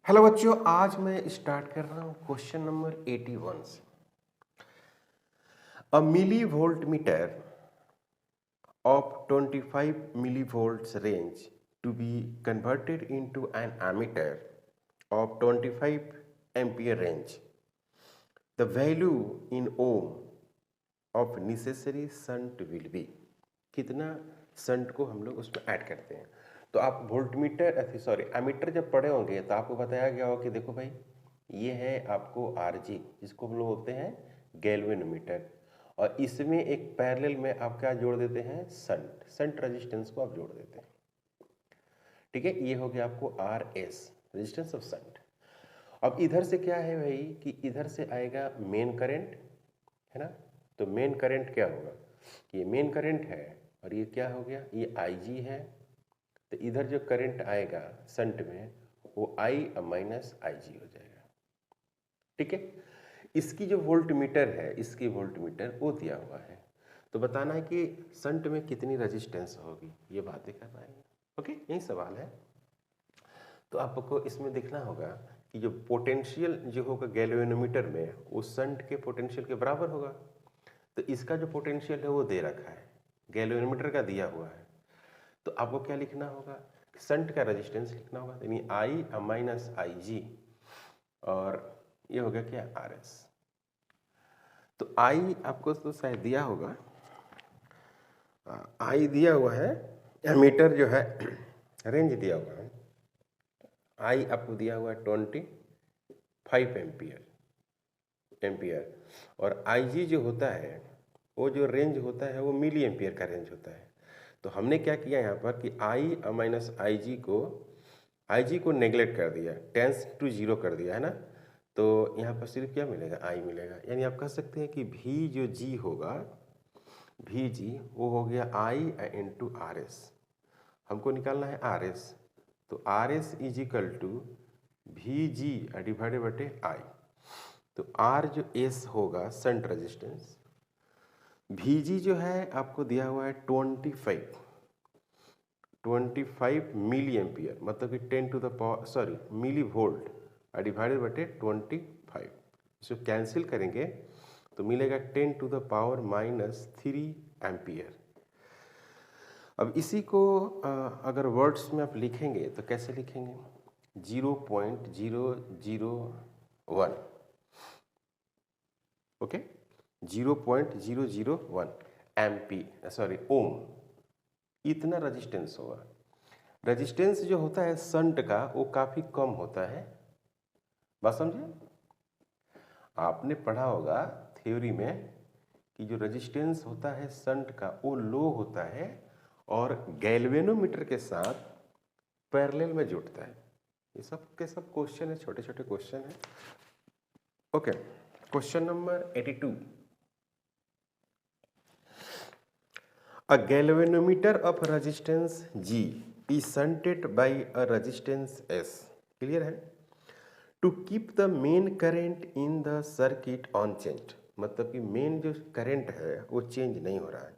Hello बच्चों, आज मैं स्टार्ट कर रहा हूँ क्वेश्चन नंबर 81 से। A millivolt meter of 25 millivolts range to be converted into an ammeter of 25 ampere range. The value in ohm of necessary shunt will be। कितना shunt को हम लोग उसमें ऐड करते हैं। तो आप वोल्टमीटर सॉरी एमीटर जब पढ़े होंगे तो आपको बताया गया होगा कि देखो भाई, ये है आपको आरजी, जिसको हम लोग बोलते हैं गैल्वेनोमीटर, और इसमें एक पैरेलल में आप क्या जोड़ देते हैं, शंट रेजिस्टेंस को आप जोड़ देते हैं। ठीक है, ये हो गया आपको R S, resistance of shunt. अब इधर से क्या है भाई कि इधर से आएगा मेन करंट, है ना। तो मेन करंट क्या होगा, ये मेन करंट है और ये क्या हो गया, ये आई जी है। तो इधर जो करंट आएगा शंट में वो आई माइनस आई जी हो जाएगा। ठीक है, इसकी जो वोल्ट मीटर है, इसकी वोल्ट मीटर वो दिया हुआ है। तो बताना है कि शंट में कितनी रेजिस्टेंस होगी, ये बातें कर पाएंगे। ओके, यही सवाल है। तो आपको इसमें देखना होगा कि जो पोटेंशियल जो होगा गैल्वेनोमीटर में, वो शंट के पोटेंशियल के बराबर होगा। तो इसका जो पोटेंशियल है वो दे रखा है, गैल्वेनोमीटर का दिया हुआ है। तो आपको क्या लिखना होगा, शंट का रेजिस्टेंस लिखना होगा, यानी आई माइनस आई जी, और ये हो गया क्या, आर एस। तो आई आपको तो शायद दिया होगा, आई दिया हुआ है, एमीटर जो है रेंज दिया हुआ है, आई आपको दिया हुआ है 25 एम्पियर, और आई जी जो होता है वो जो रेंज होता है वो मिली एम्पियर का रेंज होता है। तो हमने क्या किया यहाँ पर कि आई माइनस आई जी को नेगलेक्ट कर दिया, टेंस टू जीरो कर दिया, है ना। तो यहाँ पर सिर्फ क्या मिलेगा, आई मिलेगा। यानी आप कह सकते हैं कि भी जो जी होगा, भी जी वो हो गया आई इंटू आर एस। हमको निकालना है आर एस, तो R S is equal to भी जी डिवाइडेड बटे आई। तो आर जो एस होगा शंट रेजिस्टेंस, भी जी जो है आपको दिया हुआ है 25 मिली एम्पियर, मतलब कि 10 to the power sorry milli volt divided बटे 25। इसको कैंसिल करेंगे तो मिलेगा 10 टू द पावर -3 एम्पियर। अब इसी को अगर वर्ड्स में आप लिखेंगे तो कैसे लिखेंगे, 0.001, ओके, 0.001 एम्पी सॉरी ओम, इतना रेजिस्टेंस होगा। रेजिस्टेंस जो होता है शंट का वो काफ़ी कम होता है, बात समझे। आपने पढ़ा होगा थ्योरी में कि जो रेजिस्टेंस होता है शंट का वो लो होता है और गैल्वेनोमीटर के साथ पैरेलल में जुड़ता है। ये सब के सब क्वेश्चन है, छोटे छोटे क्वेश्चन है। Okay, question number 82। A galvanometer of resistance G is shunted by a resistance S, clear है, to keep the main current in the circuit unchanged, मतलब कि मेन जो करंट है वो चेंज नहीं हो रहा है।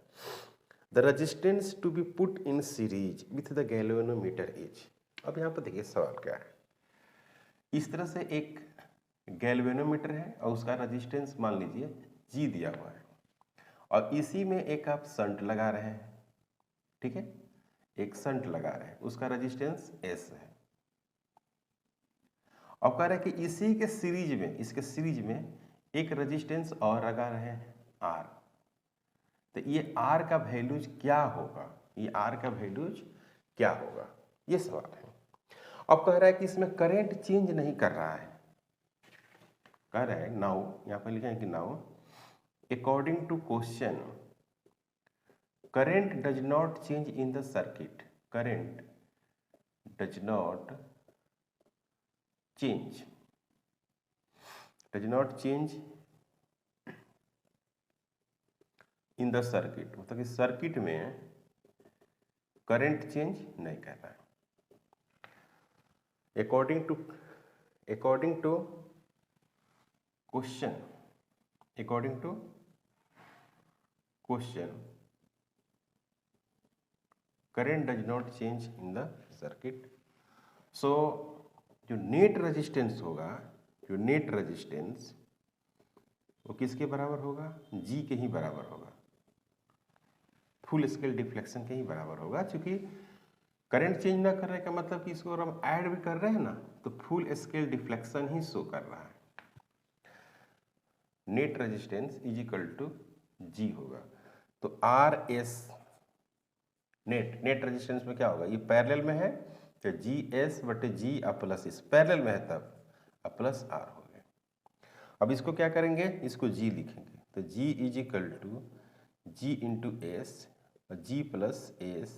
The resistance to be put in series with the galvanometer is. अब यहाँ पर देखिए सवाल क्या है, इस तरह से एक गैल्वेनोमीटर है और उसका रेजिस्टेंस मान लीजिए जी दिया हुआ है, और इसी में एक आप शंट लगा रहे हैं। ठीक है, एक शंट लगा रहे हैं, उसका रेजिस्टेंस एस है। अब कह रहे हैं कि इसी के सीरीज में, इसके सीरीज में एक रेजिस्टेंस और लगा रहे हैं आर। तो ये आर का वैल्यूज क्या होगा, ये आर का वैल्यूज क्या होगा, ये सवाल है। अब कह रहा है कि इसमें करंट चेंज नहीं कर रहा है, कह रहा है नाउ, यहाँ पर लिखा है कि now according to question current does not change in the circuit, current does not change in the circuit, मतलब कि सर्किट में करंट चेंज नहीं कर रहा है। According to question, current does not change in the circuit, so जो net resistance होगा, जो नेट रेजिस्टेंस वो किसके बराबर होगा, जी के ही बराबर होगा, फुल स्केल डिफ्लेक्शन के ही बराबर होगा। क्योंकि करंट चेंज ना करने का मतलब कि इसको अगर हम ऐड भी कर रहे हैं ना तो फुल स्केल डिफ्लेक्शन ही शो कर रहा है। Net resistance is equal to G होगा। तो आर एस नेट रेजिस्टेंस में क्या होगा, ये पैरेलल में है तो जी एस बटे जी प्लस एस, पैरेलल में है तब प्लस आर हो गया। अब इसको क्या करेंगे, इसको जी लिखेंगे तो G is equal to G into S और G plus S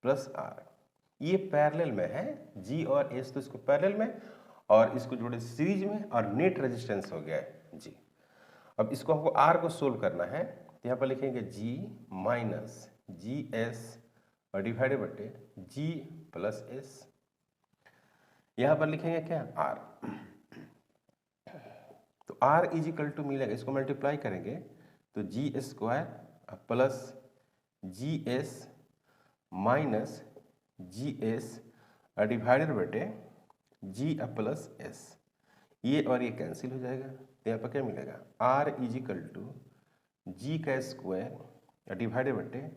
plus R. ये पैरेलल में है, जी और एस तो इसको पैरेलल में और इसको जोड़े सीरीज में, और नेट रेजिस्टेंस हो गया है जी। अब इसको हमको आर को सोल्व करना है तो यहाँ पर लिखेंगे जी माइनस जी एस और डिवाइडेड बटे जी प्लस एस। यहाँ पर लिखेंगे क्या, आर। तो आर इज इक्वल टू मिलेगा, इसको मल्टीप्लाई करेंगे तो G square plus G S minus G S divided बटे जी प्लस एस। ये और ये कैंसिल हो जाएगा तो यहाँ पर क्या मिलेगा, आर इज इक्वल टू जी का स्क्वायर डिवाइडेड बटे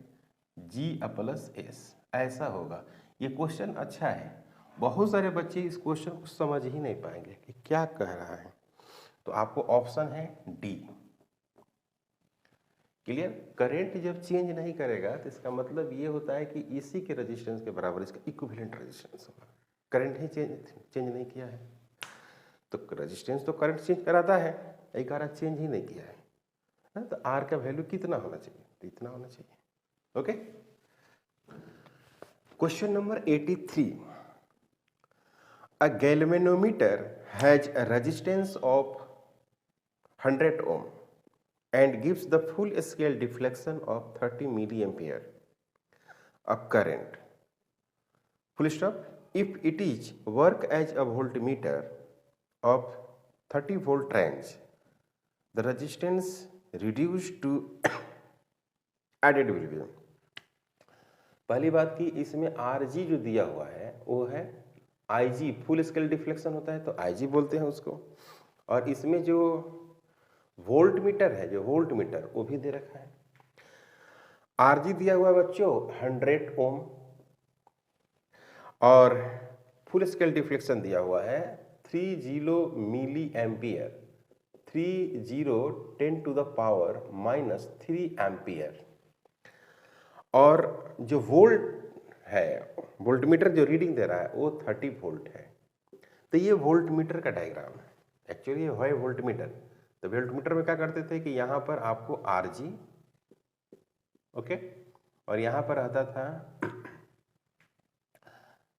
जी प्लस एस। ऐसा होगा। ये क्वेश्चन अच्छा है, बहुत सारे बच्चे इस क्वेश्चन को समझ ही नहीं पाएंगे कि क्या कह रहा है। तो आपको ऑप्शन है डी। क्लियर। करंट जब चेंज नहीं करेगा तो इसका मतलब ये होता है कि इसी के रेजिस्टेंस के बराबर इसका इक्विवेलेंट रेजिस्टेंस होगा। करंट ही चेंज नहीं किया है, तो रेजिस्टेंस तो करंट चेंज कराता है, एक आर चेंज ही नहीं किया है ना। तो आर का वैल्यू कितना होना चाहिए, तो इतना होना चाहिए। Okay. Question number 83। A galvanometer has a resistance of 100 ohm and gives the full scale deflection of 30 milliampere of current. Full stop. If it is work as a voltmeter of 30 volt range, the resistance reduced to added will be. पहली बात की इसमें RG जो दिया हुआ है वो है IG, फुल स्केल डिफ्लेक्शन होता है तो IG बोलते हैं उसको। और इसमें जो वोल्ट मीटर है, जो वोल्ट मीटर वो भी दे रखा है। RG दिया हुआ है बच्चों 100 ओम और फुल स्केल डिफ्लेक्शन दिया हुआ है 30 milli ampere, 30 10 to the power minus 3 ampere. और जो वोल्ट है, वोल्टमीटर जो रीडिंग दे रहा है वो 30 वोल्ट है। तो ये वोल्टमीटर का डायग्राम है, एक्चुअली ये है वोल्टमीटर। तो वोल्टमीटर में क्या करते थे कि यहाँ पर आपको RG, ओके, और यहाँ पर आता था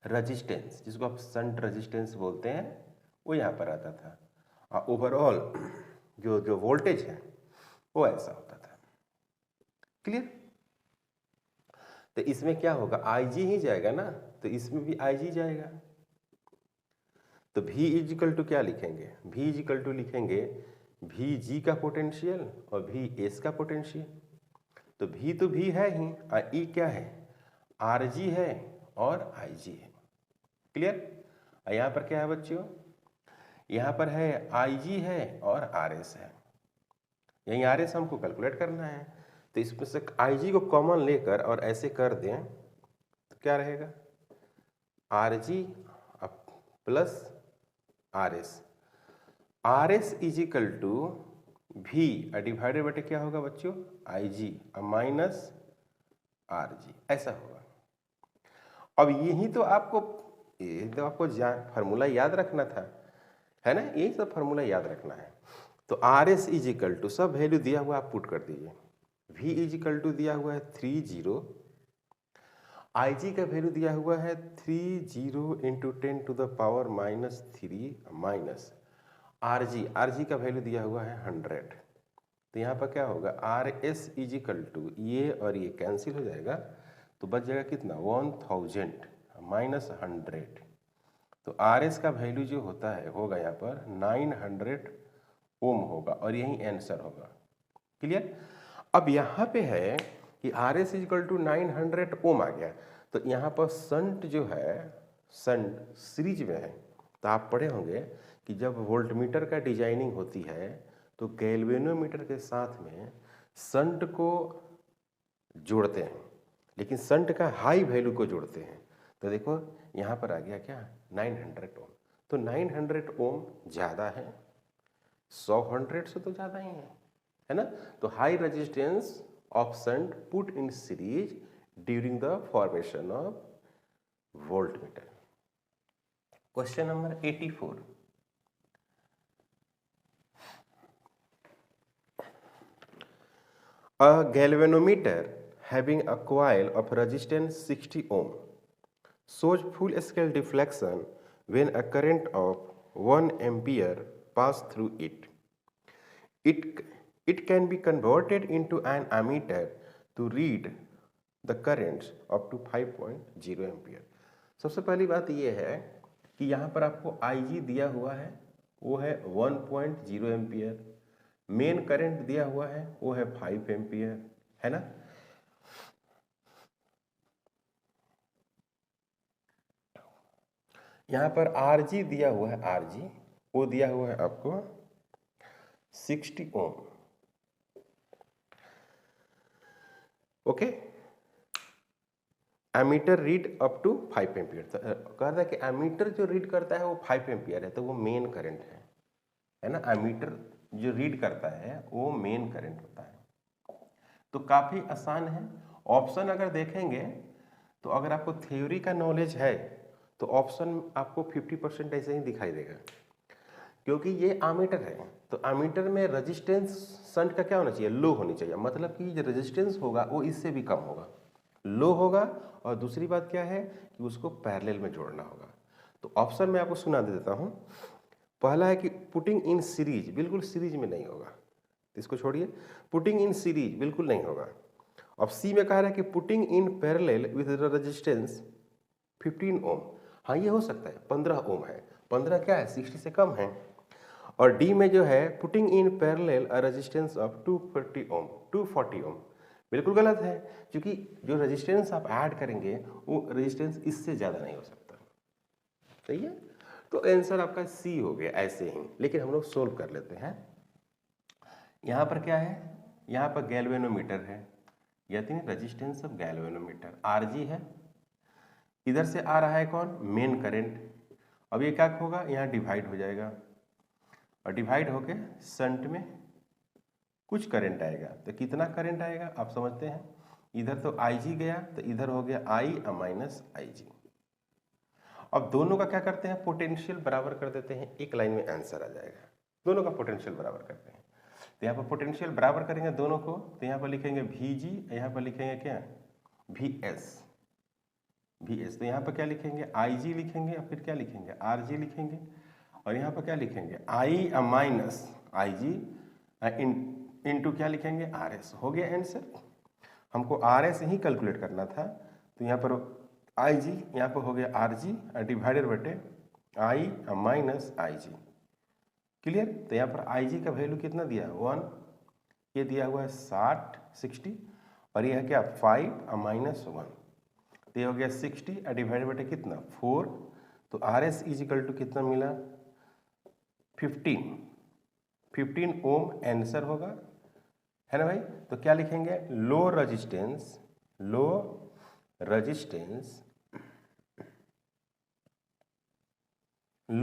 रेजिस्टेंस, जिसको आप शंट रेजिस्टेंस बोलते हैं, वो यहाँ पर आता था। और ओवरऑल जो वोल्टेज है वो ऐसा होता था। क्लियर। तो इसमें क्या होगा, IG ही जाएगा ना, तो इसमें भी IG जाएगा। तो V इज इक्वल टू क्या लिखेंगे, V इज इक्वल टू लिखेंगे VG का पोटेंशियल और VS का पोटेंशियल। तो V तो V है ही, और E क्या है, RG है और IG है। क्लियर। और यहाँ पर क्या है बच्चों, यहाँ पर है IG है और RS है। यही RS हमको कैलकुलेट करना है। तो इसमें से IG को कॉमन लेकर और ऐसे कर दें तो क्या रहेगा, RG plus RS। RS is equal to V divided बटे क्या होगा बच्चों, IG माइनस RG, ऐसा होगा। अब यही तो आपको फार्मूला याद रखना था, है ना, यही सब फार्मूला याद रखना है। तो RS इज इक्वल टू सब वैल्यू दिया हुआ आप पुट कर दीजिए। V इज इक्वल टू दिया हुआ है 30, IG का वैल्यू दिया हुआ है 30 into 10 to the power minus 3 minus RG का वैल्यू दिया हुआ है 100। तो यहाँ पर क्या होगा, RS इज इक्वल टू ये और ये कैंसिल हो जाएगा तो बच जाएगा कितना, 1000 माइनस 100। तो RS का वैल्यू जो होता है होगा यहाँ पर 900 ओम होगा और यही आंसर होगा। क्लियर। अब यहाँ पे है कि RS इज इक्वल टू 900 ओम आ गया, तो यहाँ पर शंट जो है, शंट सीरीज में है तो आप पढ़े होंगे कि जब वोल्टमीटर का डिजाइनिंग होती है तो गैल्वेनोमीटर के साथ में शंट को जोड़ते हैं, लेकिन शंट का हाई वैल्यू को जोड़ते हैं। तो देखो यहाँ पर आ गया क्या 900 ओम, तो 900 ओम ज़्यादा है, 100 से तो ज़्यादा ही है ना। तो high resistance of shunt put in series during the formation of voltmeter. Question number 84, a galvanometer having a coil of resistance 60 ohm shows full scale deflection when a current of 1 ampere pass through it. It can be converted into an ammeter to read the currents up to 5.0 ampere. सबसे पहली बात यह है कि यहाँ पर आपको IG दिया हुआ है वो है 1.0 एम्पियर, मेन करंट दिया हुआ है वो है 5 एम्पियर, है ना। यहाँ पर RG दिया हुआ है, RG वो दिया हुआ है आपको 60 ohm. Okay, ammeter read up to 5 ampere. कह रहा है कि एमीटर जो रीड करता है वो 5 एम्पियर है, तो वो मेन करंट है ना। एमीटर जो रीड करता है वो मेन करंट होता है। तो काफ़ी आसान है। ऑप्शन अगर देखेंगे तो अगर आपको थ्योरी का नॉलेज है तो ऑप्शन आपको 50% ऐसे ही दिखाई देगा, क्योंकि ये आमीटर है। तो आमीटर में रेजिस्टेंस शंट का क्या होना चाहिए, लो होनी चाहिए। मतलब कि जो रेजिस्टेंस होगा वो इससे भी कम होगा, लो होगा। और दूसरी बात क्या है कि उसको पैरेलल में जोड़ना होगा। तो ऑप्शन में आपको सुना दे देता हूँ। पहला है कि पुटिंग इन सीरीज, बिल्कुल सीरीज में नहीं होगा, इसको छोड़िए। पुटिंग इन सीरीज बिल्कुल नहीं होगा। अब सी में कह रहा है कि putting in parallel with resistance 15 ओम। हाँ ये हो सकता है, 15 ओम है। 15 क्या है, 60 से कम है। और डी में जो है putting in parallel a resistance of 240 ओम, 240 ओम बिल्कुल गलत है, क्योंकि जो रेजिस्टेंस आप ऐड करेंगे वो रेजिस्टेंस इससे ज़्यादा नहीं हो सकता। सही है, तो आंसर आपका सी हो गया ऐसे ही। लेकिन हम लोग सोल्व कर लेते हैं। यहाँ पर क्या है, यहाँ पर गैल्वेनोमीटर है, यानी रेजिस्टेंस ऑफ गैल्वेनोमीटर RG है। इधर से आ रहा है कौन, मेन करंट। अब ये क्या होगा, यहाँ डिवाइड हो जाएगा और डिवाइड होके शंट में कुछ करंट आएगा। तो कितना करंट आएगा आप समझते हैं। इधर तो IG गया तो इधर हो गया I माइनस IG। अब दोनों का क्या करते हैं, पोटेंशियल बराबर कर देते हैं, एक लाइन में आंसर आ जाएगा। दोनों का पोटेंशियल बराबर करते हैं। तो यहाँ पर पोटेंशियल बराबर करेंगे दोनों को, तो यहाँ पर लिखेंगे VG, यहाँ पर लिखेंगे क्या VS। तो यहाँ पर क्या लिखेंगे, IG लिखेंगे और फिर क्या लिखेंगे RG लिखेंगे। और यहाँ पर क्या लिखेंगे I माइनस IG इंटू क्या लिखेंगे RS। हो गया आंसर। हमको RS ही कैलकुलेट करना था, तो यहाँ पर IG, यहाँ पर हो गया RG डिवाइडेड बटे I माइनस IG। क्लियर। तो यहाँ पर IG का वैल्यू कितना दिया, 1, ये दिया हुआ है 60, और ये है क्या 5 माइनस 1, तो ये हो गया 60 डिवाइडेड बटे कितना 4। तो RS इजिकल टू कितना मिला 15 ओम आंसर होगा, है ना भाई। तो क्या लिखेंगे, लो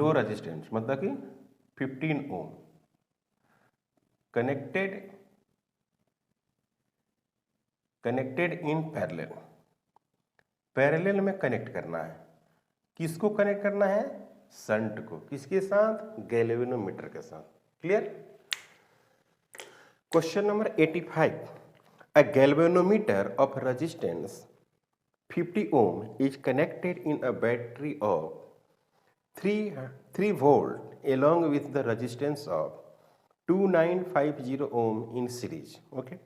रेजिस्टेंस मतलब कि 15 ओम कनेक्टेड इन पैरेलल में कनेक्ट करना है। किसको कनेक्ट करना है, शंट को। किसके साथ, गैल्वेनोमीटर के साथ। Clear. Question number 85, a galvanometer of resistance 50 ohm is connected in a battery of 3 volt along with the resistance of 2950 ohm in series. Okay,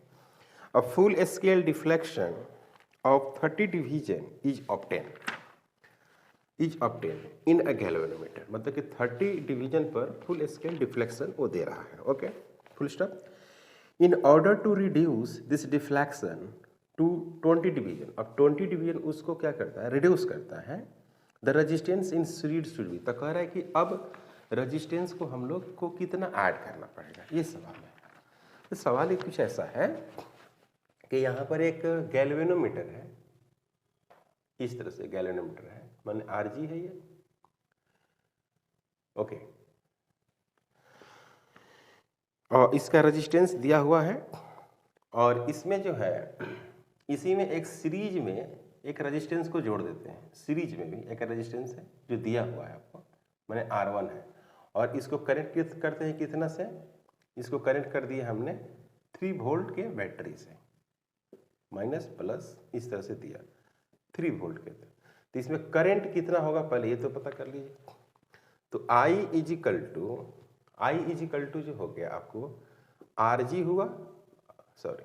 a full scale deflection of 30 division is obtained in a galvanometer। मतलब कि 30 division पर full scale deflection वो दे रहा है। Okay, full stop. In order to reduce this deflection to 20 division, अब 20 division उसको क्या करता है, रिड्यूस करता है। The resistance in series should be. तो कह रहा है कि अब रेजिस्टेंस को हम लोग को कितना ऐड करना पड़ेगा, ये सवाल है। तो सवाल एक कुछ ऐसा है कि यहाँ पर एक गैल्वेनोमीटर है, इस तरह से गैल्वेनोमीटर है, माने आरजी है ये, ओके। और इसका रेजिस्टेंस दिया हुआ है और इसमें जो है इसी में एक सीरीज में एक रेजिस्टेंस को जोड़ देते हैं। सीरीज में भी एक रेजिस्टेंस है जो दिया हुआ है आपको, माने R1 है, और इसको कनेक्ट करते हैं कितना से, इसको कनेक्ट कर दिया हमने 3 वोल्ट के बैटरी से, माइनस प्लस इस तरह से दिया 3 वोल्ट के। तो इसमें करंट कितना होगा पहले ये तो पता कर लीजिए। तो I इजिकल टू जो हो गया आपको RG हुआ, sorry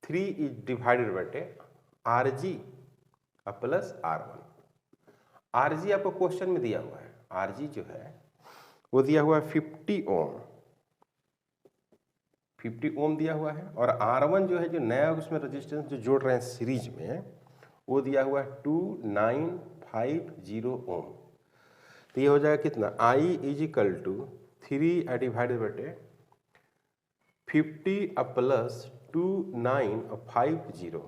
3 divided bye RG plus R1। RG आपको क्वेश्चन में दिया हुआ है, RG जो है वो दिया हुआ है 50 ओम, 50 ओम दिया हुआ है, और R1 जो है जो नया उसमें रेजिस्टेंस जो जोड़ रहे हैं सीरीज में वो दिया हुआ है 2950 ओम। तो ये हो जाएगा कितना, I equal to 3 divided by 50 plus 2950।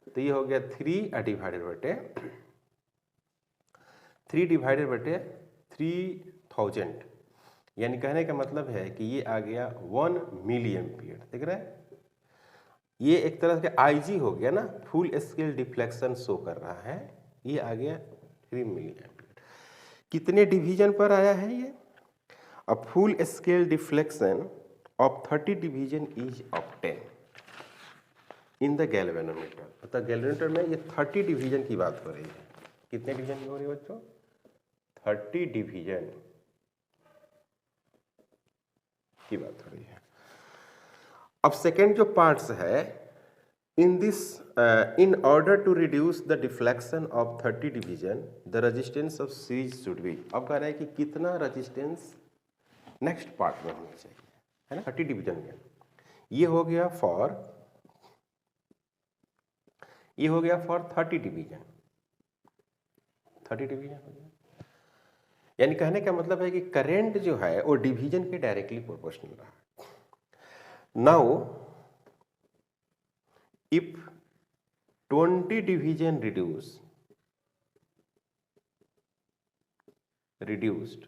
तो ये हो गया 3 डिवाइडेड बाय 3000, यानी कहने का मतलब है कि ये आ गया 1 मिली एम्पियर। देख रहे हैं, ये एक तरह के IG हो गया ना, फुल स्केल डिफ्लेक्शन शो कर रहा है, ये आ गया 3 मिली एम्पियर। कितने डिवीजन पर आया है ये, अब full scale deflection of 30 division is obtain in the galvanometer. मतलब गैल्वेनोमीटर में ये 30 डिवीजन की बात हो रही है। कितने डिवीजन की हो रही है बच्चों, 30 डिवीजन की बात हो रही है। अब सेकेंड जो पार्ट्स है, in order to reduce the deflection of 30 division the resistance of series should be। अब कह रहा है कि कितना रेजिस्टेंस नेक्स्ट पार्ट में होना चाहिए, है ना, 30 डिवीजन में। ये हो गया फॉर 30 डिवीजन, 30 डिवीजन हो गया। यानी कहने का मतलब है कि करंट जो है वो डिवीजन के डायरेक्टली प्रोपोर्शनल रहा। Now if 20 division reduced,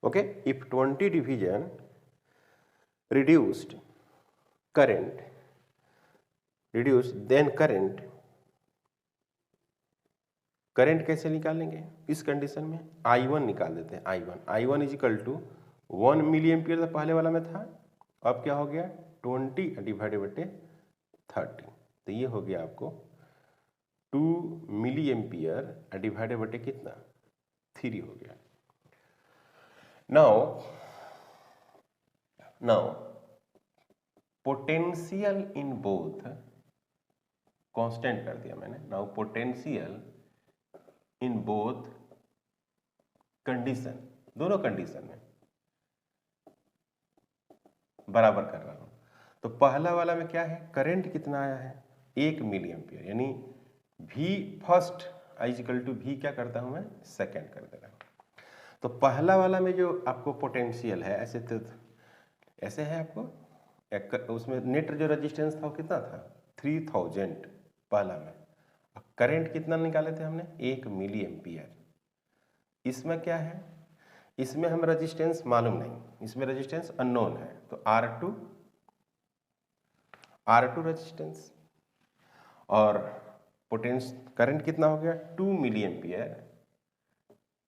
okay, if 20 division reduced current, then current कैसे निकालेंगे इस कंडीशन में, I1 निकाल देते हैं। I1 is equal to 1 milli ampere तो पहले वाला में था, अब क्या हो गया 20 डिवाइडेड बाय 30। तो ये हो गया आपको 2 मिली एम्पियर डिवाइडेड बाय कितना 3 हो गया। Now potential in both, constant कर दिया मैंने। Now potential in both condition, दोनों कंडीशन में बराबर कर रहा हूं। तो पहला वाला में क्या है, करंट कितना आया है 1 मिली एम्पियर, यानी V first equal to V क्या करता हूं मैं, सेकेंड कर दे रहा हूं। तो पहला वाला में जो आपको पोटेंशियल है ऐसे है आपको उसमें नेट जो रेजिस्टेंस था वो कितना था 3000 पहला में। करंट कितना निकाले थे हमने 1 मिली एम्पियर। इसमें क्या है, इसमें हम रेजिस्टेंस मालूम नहीं, इसमें रेजिस्टेंस अननोन है। तो R2 रेजिस्टेंस और करंट कितना हो गया 2 milli ampere,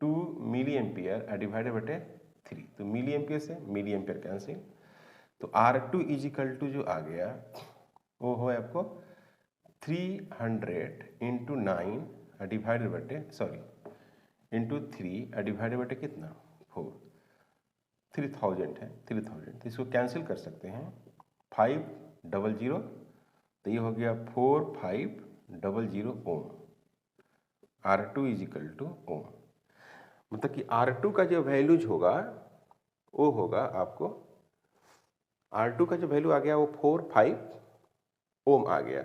2 milli ampere divided by 3। तो मिली एम्पियर से मिली एम्पियर कैंसिल, तो R2 इजिकल टू जो आ गया वो हो आपको 300 into 9 divided by into 3 divided bye कितना 4, 3000 है 3000। तो इसको कैंसिल कर सकते हैं 500, तो ये हो गया 4500 ओम। R2 इजिकल टू ओम, मतलब कि R2 का जो वैल्यूज होगा वो होगा आपको R2 का जो वैल्यू आ गया वो 4-5 ओम आ गया।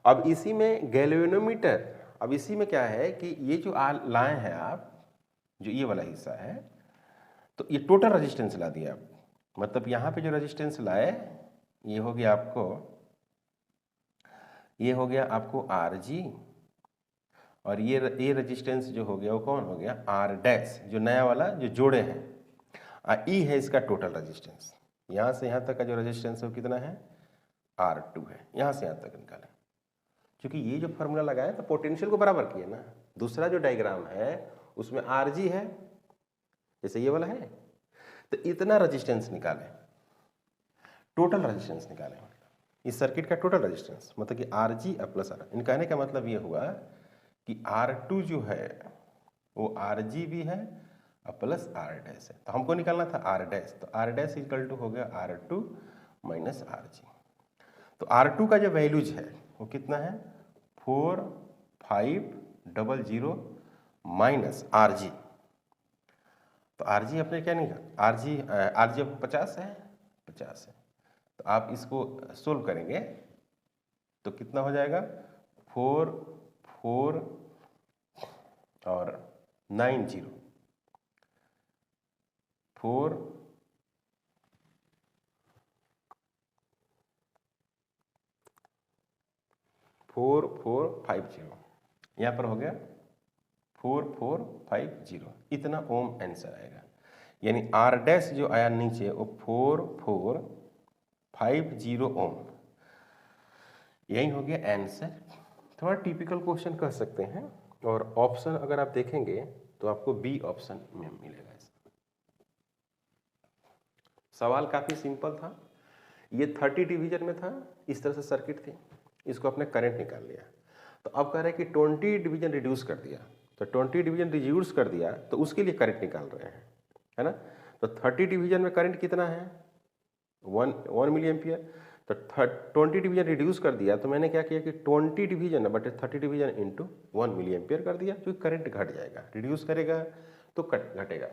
अब इसी में गैल्वेनोमीटर, अब इसी में क्या है कि ये जो लाए हैं आप, जो ये वाला हिस्सा है, तो ये टोटल रेजिस्टेंस ला दिया आप। मतलब यहाँ पे जो रेजिस्टेंस लाए ये हो गया आपको, ये हो गया आपको Rg, और ये रेजिस्टेंस जो हो गया वो कौन हो गया, R डैश, जो नया वाला जो जोड़े हैं। E है इसका टोटल रेजिस्टेंस। यहाँ से यहाँ तक का जो रेजिस्टेंस है वो कितना है, R2 है। यहाँ से यहाँ तक निकालें, क्योंकि ये जो फॉर्मूला लगाया तो पोटेंशियल को बराबर किया ना। दूसरा जो डायग्राम है उसमें Rg है, जैसे ये वाला है, तो इतना रेजिस्टेंस निकालें, टोटल रेजिस्टेंस निकालें, मतलब इस सर्किट का टोटल रेजिस्टेंस, मतलब कि Rg प्लस R। इन कहने का मतलब ये हुआ कि R2 जो है वो Rg भी है और प्लस R डैश है। तो हमको निकालना था R डैश, तो R डैश इक्वल टू हो गया R2 माइनस Rg। तो R2 का जो वैल्यूज है वो कितना है, 4500 माइनस Rg। तो Rg अपने क्या निकाल, Rg अब 50 है, 50 है। तो आप इसको सोल्व करेंगे तो कितना हो जाएगा, 4 4 और 90 4 4450, यहाँ पर हो गया 4450, इतना ओम आंसर आएगा। यानी R डैश जो आया नीचे वो 4450 ओम, यही हो गया आंसर। थोड़ा टिपिकल क्वेश्चन कह सकते हैं, और ऑप्शन अगर आप देखेंगे तो आपको बी ऑप्शन में मिलेगा। सवाल काफ़ी सिंपल था, ये 30 डिवीजन में था, इस तरह से सर्किट थी, इसको आपने करंट निकाल लिया। तो अब कह रहे हैं कि 20 डिवीजन रिड्यूस कर दिया, तो 20 डिवीजन रिड्यूस कर दिया तो उसके लिए करंट निकाल रहे हैं, है ना। तो 30 डिवीजन में करंट कितना है, 1 मिली एम्पियर। तो 20 डिवीजन रिड्यूस कर दिया, तो मैंने क्या किया कि 20 डिवीजन बटे 30 डिवीजन इंटू 1 मिली एम्पियर कर दिया, क्योंकि करंट घट जाएगा, रिड्यूस करेगा तो घटेगा।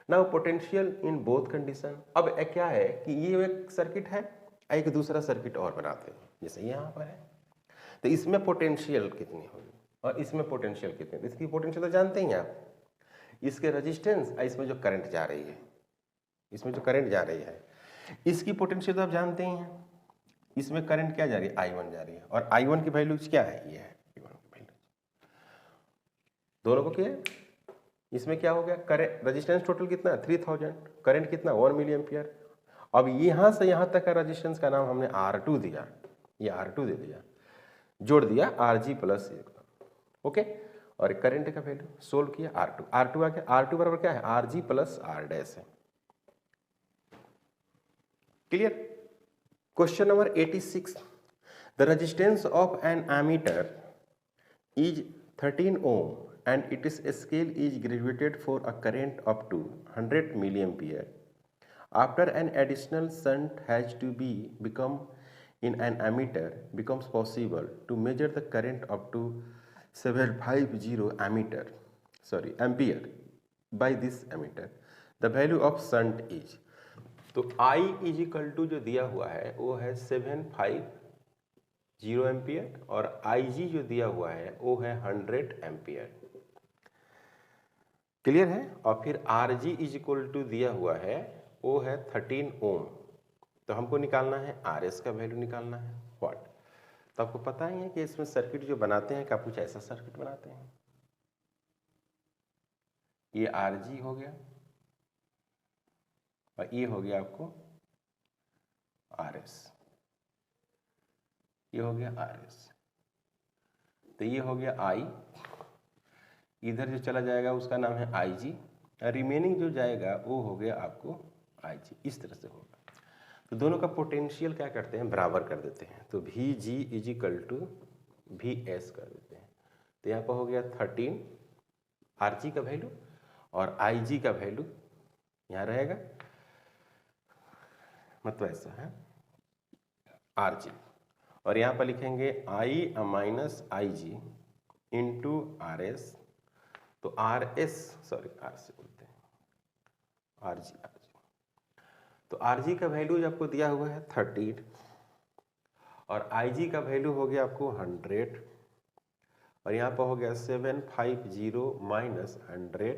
Now potential in both condition. अब क्या है कि ये एक सर्किट है, एक दूसरा सर्किट और बनाते हैं, जैसे यहाँ पर है। तो इसमें पोटेंशियल कितनी होगी और इसमें पोटेंशियल कितनी, तो इसकी पोटेंशियल तो जानते ही आप, इसके रेजिस्टेंस और इसमें जो करंट जा रही है, इसमें जो करंट जा रही है इसकी पोटेंशियल तो आप जानते ही हैं। इसमें करंट क्या जा रही है, I1 जा रही है, और I1 की वैल्यूज क्या है, ये है I1 की वैल्यू। दोनों को क्या है, इसमें क्या हो गया, करंट रेजिस्टेंस टोटल कितना है 3000, करंट कितना 1 मिली एम्पियर। अब यहाँ से यहाँ तक का रेजिस्टेंस का नाम हमने R2 दिया, ये R2 दे दिया, जोड़ दिया Rg प्लस, ओके। और करंट का वैल्यू सोल्व किया, R2 आ गया, R2 बराबर क्या है, Rg प्लस R डैश है। Clear. Question number 86, the resistance of an ammeter is 13 ohm and its scale is graduated for a current up to 100 milliampere. After an additional shunt has to be become in an ammeter becomes possible to measure the current up to 750 ampere by this ammeter. The value of shunt is, तो I is equal to जो दिया हुआ है वो है 750 ampere, और Ig जो दिया हुआ है वो है 100 एम्पियर। क्लियर है। और फिर Rg इज इक्वल टू दिया हुआ है वो है 13 ओम। तो हमको निकालना है Rs का वैल्यू निकालना है, व्हाट। तो आपको पता ही है कि इसमें सर्किट जो बनाते हैं क्या कुछ ऐसा सर्किट बनाते हैं। ये Rg हो गया और ये हो गया आपको Rs, ये हो गया Rs। तो ये हो गया I, इधर जो चला जाएगा उसका नाम है Ig, और रिमेनिंग जो जाएगा वो हो गया आपको Ig। इस तरह से होगा। तो दोनों का पोटेंशियल क्या करते हैं, बराबर कर देते हैं। तो Vg is equal to Vs कर देते हैं। तो यहाँ पर हो गया 13 Rg का वैल्यू, और Ig का वैल्यू यहाँ रहेगा, मतलब ऐसा है Rg, और यहाँ पर लिखेंगे I minus Ig into Rs। तो Rs, सॉरी R से बोलते हैं, Rg। तो Rg का वैल्यू जो आपको दिया हुआ है 13 और Ig का वैल्यू हो गया आपको 100 और यहाँ पर हो गया 750 माइनस 100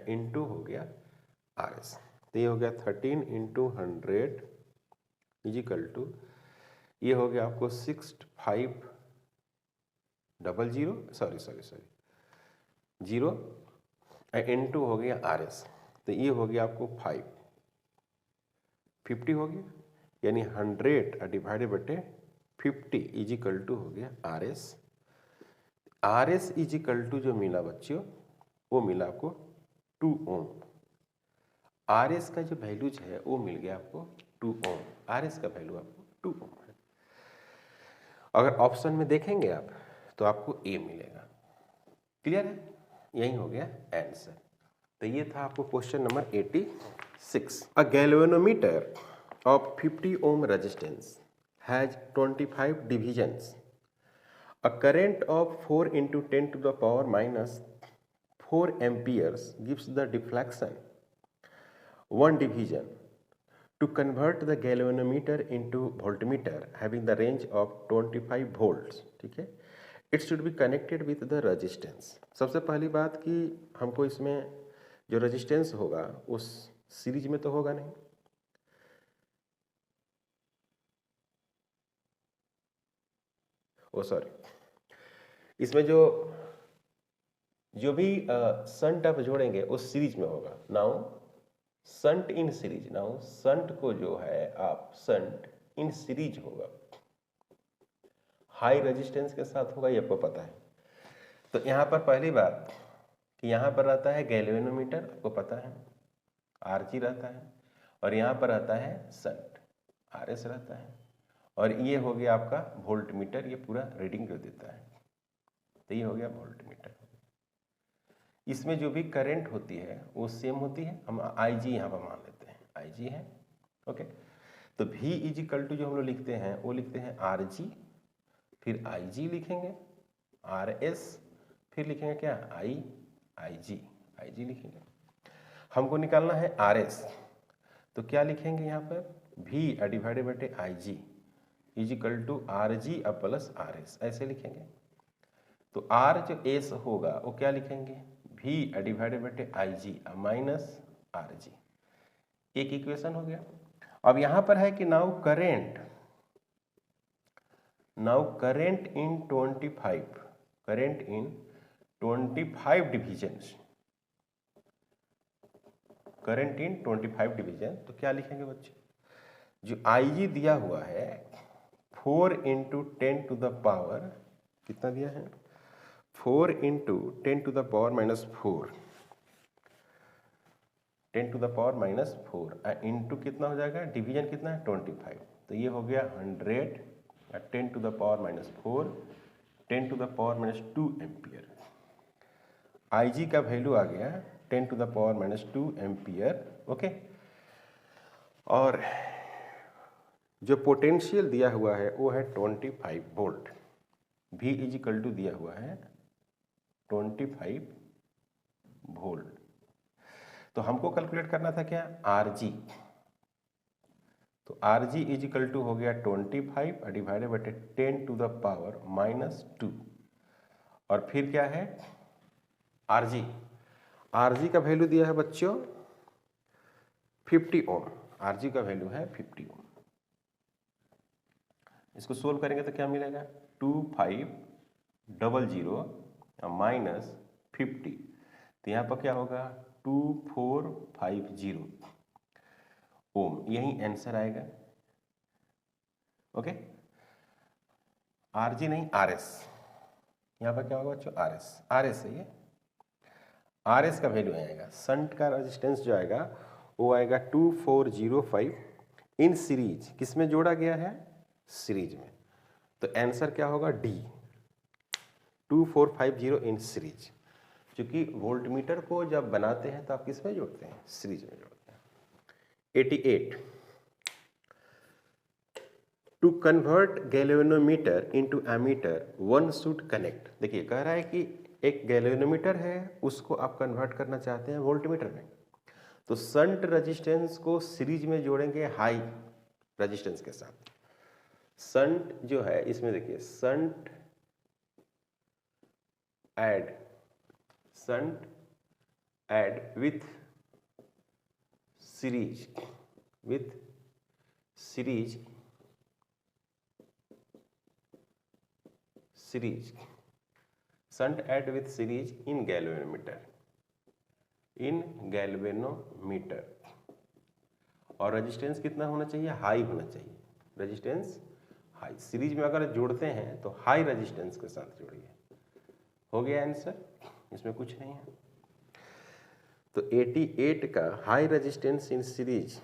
इंटू हो गया Rs। तो ये हो गया 13 इंटू 100 इजिकल टू ये हो गया आपको 6500 सॉरी 0 इंटू हो गया Rs। तो ये हो गया आपको 50 हो गया, यानी 100 डिवाइडेड बटे 50 इजिकल टू हो गया Rs। Rs इजिकल टू जो मिला बच्चों वो मिला आपको 2 ओम। Rs का जो वैल्यूज है वो मिल गया आपको 2 ओम। Rs का वैल्यू आपको 2 ओम है। अगर ऑप्शन में देखेंगे आप तो आपको A मिलेगा। क्लियर है? यही हो गया आंसर। तो ये था आपको question number 86। A galvanometer of 50 ohm resistance has 25 divisions. A current of 4 into 10 to the power minus 4 amperes gives the deflection 1 division. To convert the galvanometer into voltmeter having the range of 25 volts, ठीक है, it should be connected with the resistance. सबसे पहली बात कि हमको इसमें जो resistance होगा उस सीरीज में तो होगा नहीं, सॉरी, इसमें जो भी संट आप जोड़ेंगे उस सीरीज में होगा। Now shunt in series, now shunt को जो है आप संट इन सीरीज होगा, हाई रेजिस्टेंस के साथ होगा, ये आपको पता है। तो यहाँ पर पहली बात कि यहाँ पर रहता है गैल्वेनोमीटर, आपको पता है Rg रहता है, और यहाँ पर रहता है संट Rs रहता है, और ये हो गया आपका वोल्ट मीटर, ये पूरा रीडिंग जो देता है। तो ये हो गया वोल्ट मीटर। इसमें जो भी करंट होती है वो सेम होती है, हम Ig यहाँ पर मान लेते हैं, Ig है, ओके। तो V इजिकल टू जो हम लोग लिखते हैं वो लिखते हैं Rg, फिर Ig लिखेंगे, Rs, फिर लिखेंगे क्या Ig लिखेंगे। हमको निकालना है Rs, तो क्या लिखेंगे यहाँ पर V डिवाइडेड बटे Ig equal to Rg plus Rs, ऐसे लिखेंगे। तो R जो S होगा वो क्या लिखेंगे V डिवाइडेड बटे Ig माइनस Rg, एक इक्वेशन हो गया। अब यहाँ पर है कि now current in 25 divisions, current in 25 division. तो क्या लिखेंगे बच्चे, जो Ig दिया हुआ है 4 इंटू 10 टू द पावर, कितना दिया है 4 into 10 to the power minus 4, 10 to the power minus 4 into कितना हो जाएगा, डिवीजन कितना है 25, तो ये हो गया 100 10 to the power minus 4 10 to the power minus 2 ampere. Ig का वैल्यू आ गया 10 to the power minus 2 ampere, okay. और जो पोटेंशियल दिया हुआ है वो है 25 वोल्ट। V इजिकल टू दिया हुआ है 25 वोल्ट। तो हमको कैलकुलेट करना था क्या Rg, तो Rg इजिकल टू हो गया 25 डिवाइडेड बटे 10 टू द पावर माइनस 2, और फिर क्या है Rg का वैल्यू दिया है बच्चों 50 ओम, Rg का वैल्यू है 50 ओम। इसको सोल्व करेंगे तो क्या मिलेगा 2500 माइनस 50, तो यहाँ पर क्या होगा 2450 ओम, यही आंसर आएगा, ओके। Rg नहीं Rs, यहाँ पर क्या होगा बच्चों Rs है, ये Rs का वैल्यू आएगा, संट का रेजिस्टेंस जो आएगा वो आएगा 2405 इन सीरीज, किसमें जोड़ा गया है सीरीज में। तो आंसर क्या होगा डी 2450 इन सीरीज, क्योंकि वोल्टमीटर को जब बनाते हैं तो आप किस में जोड़ते हैं सीरीज में जोड़ते हैं। 88 to convert galvanometer into ammeter one should connect. देखिए कह रहा है कि एक गैल्वेनोमीटर है उसको आप कन्वर्ट करना चाहते हैं वोल्टमीटर में, तो शंट रेजिस्टेंस को सीरीज में जोड़ेंगे हाई रेजिस्टेंस के साथ। शंट जो है इसमें देखिए shunt add with series shunt add with series in galvanometer. और रेजिस्टेंस कितना होना चाहिए? हाई होना चाहिए। रेजिस्टेंस हाई, सीरीज में अगर जोड़ते हैं तो हाई रेजिस्टेंस के साथ जोड़िए। हो गया आंसर, इसमें कुछ नहीं है। तो 88 का हाई रेजिस्टेंस इन सीरीज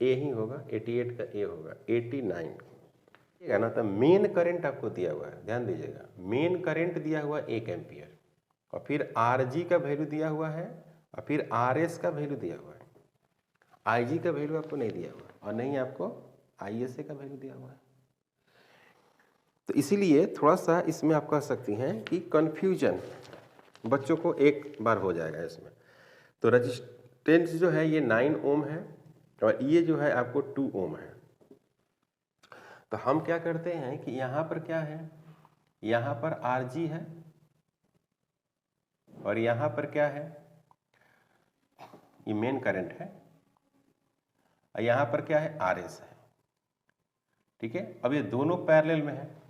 ए ही होगा, 88 का ए होगा। 89 है ना, तो मेन करंट आपको दिया हुआ है, ध्यान दीजिएगा, मेन करंट दिया हुआ 1 एम्पियर, और फिर आरजी का वैल्यू दिया हुआ है, और फिर आरएस का वैल्यू दिया हुआ है। आईजी का वैल्यू आपको नहीं दिया हुआ, और नहीं आपको आईएसए का वैल्यू दिया हुआ है। तो इसीलिए थोड़ा सा इसमें आप कह सकती हैं कि कन्फ्यूजन बच्चों को एक बार हो जाएगा इसमें। तो रेजिस्टेंस जो है ये 9 ओम है, और ये जो है आपको 2 ओम है। तो हम क्या करते हैं कि यहाँ पर क्या है, यहाँ पर आरजी है, और यहाँ पर क्या है, ये मेन करंट है, और यहाँ पर क्या है, आरएस है। ठीक है, अब ये दोनों पैरेलल में है,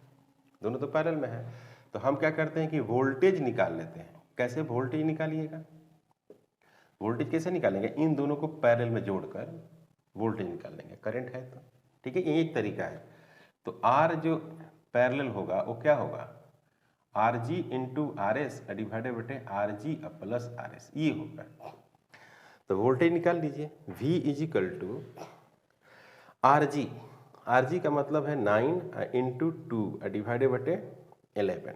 दोनों तो पैरेलल में है, तो हम क्या करते हैं कि वोल्टेज निकाल लेते हैं। कैसे वोल्टेज निकालिएगा? वोल्टेज कैसे निकालेंगे? इन दोनों को पैरेलल में जोड़कर वोल्टेज निकाल लेंगे, करंट है तो। ठीक है, ये एक तरीका है। तो आर जो पैरेलल होगा वो क्या होगा, R G into R S divided बटे R G plus R S, ये होगा। तो वोल्टेज निकाल लीजिए, V is equal to R G का मतलब है 9 इंटू 2 डिवाइडेड बटे 11,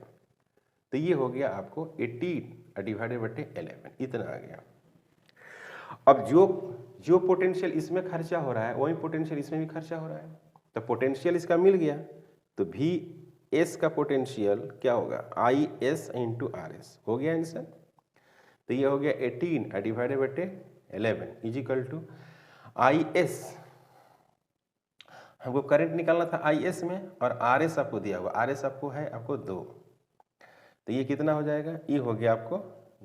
तो ये हो गया आपको 18 डिवाइडेड बटे 11, इतना आ गया। अब जो पोटेंशियल इसमें खर्चा हो रहा है वही पोटेंशियल इसमें भी खर्चा हो रहा है, तो पोटेंशियल इसका मिल गया। तो भी एस का पोटेंशियल क्या होगा, I S into R S, हो गया आंसर। तो ये हो गया 18 डिवाइडेड बटे 11 is equal to I S, हमको करंट निकालना था आई एस में, और आर एस आपको दिया हुआ, आर एस आपको है आपको 2, तो ये कितना हो जाएगा, ये हो गया आपको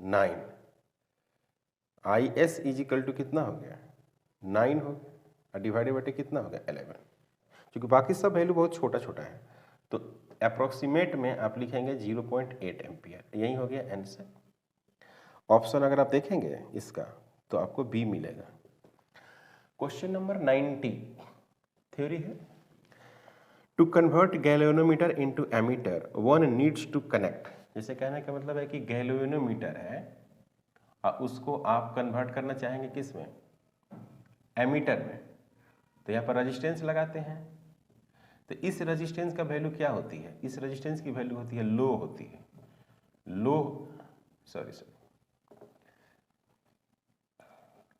9। I S is equal to कितना हो गया, 9 हो गया, और डिवाइडेड बटे कितना हो गया, 11। क्योंकि बाकी सब वैल्यू बहुत छोटा छोटा है, तो अप्रोक्सीमेट में आप लिखेंगे 0.8 एम्पियर, यही हो गया आंसर। ऑप्शन अगर आप देखेंगे इसका तो आपको बी मिलेगा। क्वेश्चन नंबर 90 थ्योरी है, to convert galvanometer into ammeter one needs to connect. जैसे कहने का मतलब है कि गैल्वेनोमीटर है और उसको आप कन्वर्ट करना चाहेंगे किस में, एमीटर में, तो यहाँ पर रेजिस्टेंस लगाते हैं। तो इस रेजिस्टेंस का वैल्यू क्या होती है, इस रेजिस्टेंस की वैल्यू होती है लो, होती है लो, सॉरी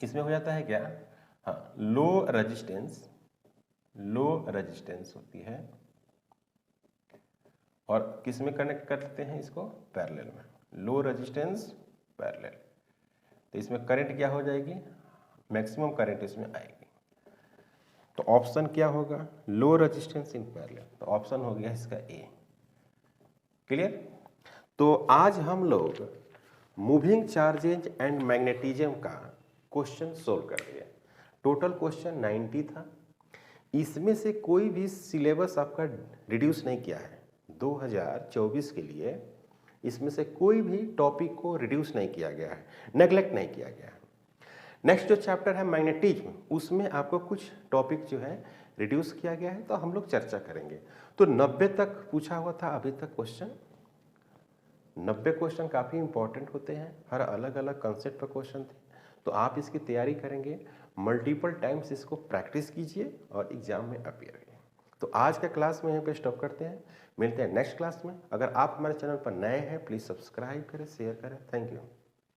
इसमें हो जाता है क्या, हाँ, लो रेजिस्टेंस होती है, और किस में कनेक्ट करते हैं इसको, पैरेलल में, लो रेजिस्टेंस पैरेलल। तो इसमें करंट क्या हो जाएगी, मैक्सिमम करंट इसमें आएगी। तो ऑप्शन क्या होगा, लो रेजिस्टेंस इन पैरेलल, तो ऑप्शन हो गया इसका ए। क्लियर। तो आज हम लोग मूविंग चार्जेज एंड मैग्नेटिज्म का क्वेश्चन सोल्व कर दिया। टोटल क्वेश्चन 90 था, इसमें से कोई भी सिलेबस आपका रिड्यूस नहीं किया है 2024 के लिए, इसमें से कोई भी टॉपिक को रिड्यूस नहीं किया गया है, नेग्लेक्ट नहीं किया गया है। नेक्स्ट जो चैप्टर है मैग्नेटिज्म, उसमें आपको कुछ टॉपिक जो है रिड्यूस किया गया है, तो हम लोग चर्चा करेंगे। तो 90 तक पूछा हुआ था अभी तक क्वेश्चन, 90 क्वेश्चन काफ़ी इंपॉर्टेंट होते हैं, हर अलग अलग कंसेप्ट पर क्वेश्चन थे। तो आप इसकी तैयारी करेंगे, मल्टीपल टाइम्स इसको प्रैक्टिस कीजिए और एग्जाम में अपीयर करिए। तो आज का क्लास में यहीं पे स्टॉप करते हैं, मिलते हैं नेक्स्ट क्लास में। अगर आप हमारे चैनल पर नए हैं प्लीज़ सब्सक्राइब करें, शेयर करें। Thank you.